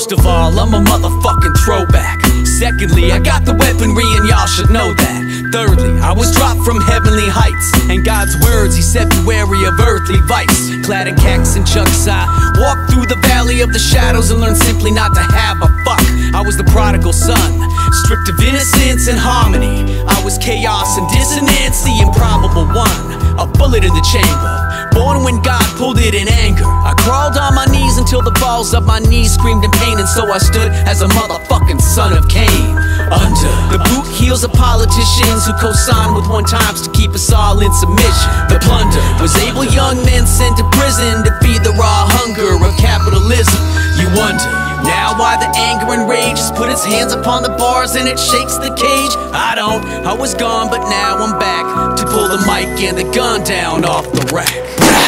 First of all, I'm a motherfucking throwback. Secondly, I got the weaponry and y'all should know that. Thirdly, I was dropped from heavenly heights, and God's words, he said be wary of earthly vice. Clad in khakis and chucks, I walked through the valley of the shadows and learned simply not to have a fuck. I was the prodigal son, stripped of innocence and harmony. I was chaos and dissonance, the improbable one, a bullet in the chamber, born when God pulled it in anger. I crawled on my knees until the balls of my knees screamed in pain, and so I stood as a motherfucking son of Cain. Under the boot heels of politicians who co-signed with one times to keep us all in submission. The plunder was able young men sent to prison to feed the raw hunger of capitalism. You wonder now why the anger and rage has put its hands upon the bars and it shakes the cage. I don't, I was gone but now I'm back to pull the mic and the gun down off the rack.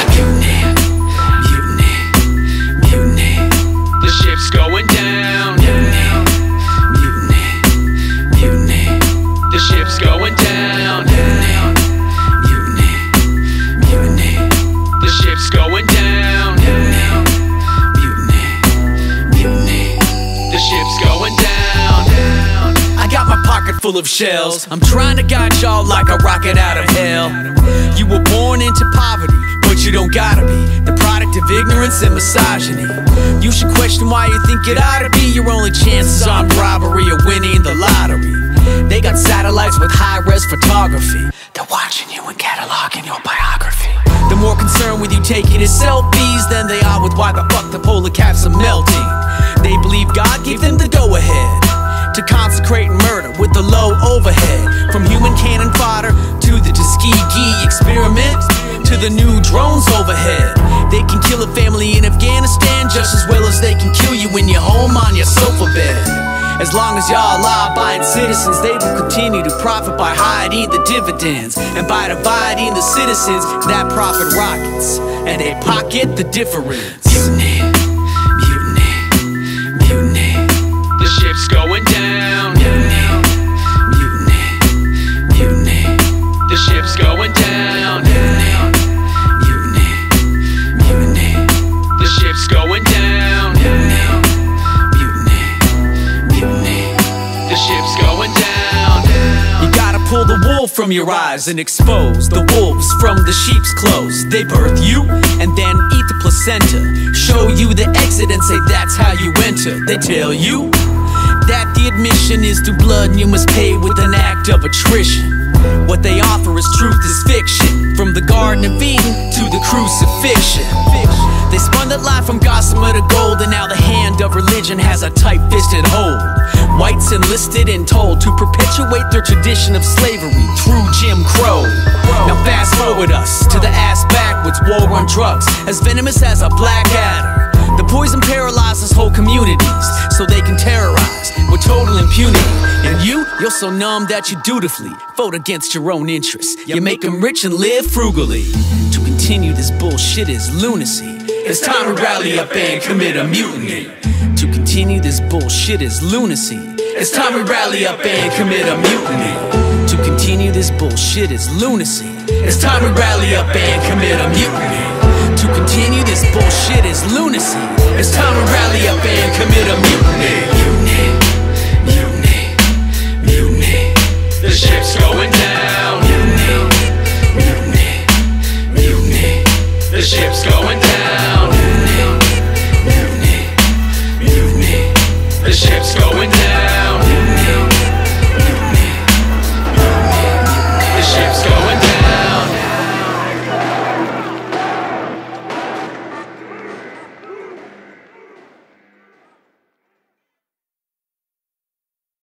Mutiny, mutiny, mutiny. The ship's going down. Mutiny, mutiny, mutiny. The ship's going down. Mutiny, mutiny, mutiny. The ship's going down. Mutiny, mutiny, mutiny. The ship's going down. I got my pocket full of shells. I'm trying to guide y'all like a rocket out of hell. You were born into poverty, but you don't gotta be the product of ignorance and misogyny. You should question why you think it ought to be your only chances on robbery or winning the lottery. They got satellites with high-res photography. They're watching you and cataloging your biography. They're more concerned with you taking his selfies than they are with why the fuck the polar caps are melting. They believe God gave them the go-ahead to consecrate murder with the low overhead. From human cannon fodder to the Tuskegee experiment to the new drones overhead. They can kill a family in Afghanistan just as well as they can kill you in your home on your sofa bed. As long as y'all law-abiding citizens, they will continue to profit by hiding the dividends and by dividing the citizens. That profit rockets and they pocket the difference. Mutiny, mutiny, mutiny. The ship's going down. Mutiny, mutiny, mutiny. The ship's going down. Mutiny, mutiny, mutiny. The ship's going down. Mutiny, mutiny, mutiny. The ship's going down. You gotta pull the wool from your eyes and expose the wolves from the sheep's clothes. They birth you and then eat the placenta, show you the exit and say that's how you enter. They tell you that the admission is through blood and you must pay with an act of attrition. What they offer is truth is fiction, from the Garden of Eden to the crucifixion. They spun that lie from gossamer to gold, and now the hand of religion has a tight-fisted hold. Whites enlisted and told to perpetuate their tradition of slavery through Jim Crow. Now fast forward us to the ass backwards war on drugs, as venomous as a black adder. The poison paralyzes whole communities so they can terrorize with total impunity. And you're so numb that you dutifully vote against your own interests. You make them rich and live frugally. To continue this bullshit is lunacy. It's time to rally up and commit a mutiny. To continue this bullshit is lunacy. It's time to rally up and commit a mutiny. To continue this bullshit is lunacy. It's time to rally up and commit a mutiny. To continue this bullshit is lunacy. It's time to rally up and commit a mutiny. Mutiny, mutiny, mutiny. The ship's going down. Mutiny, mutiny, mutiny. The ship's going down. Mutiny, mutiny, mutiny. The ship's going down.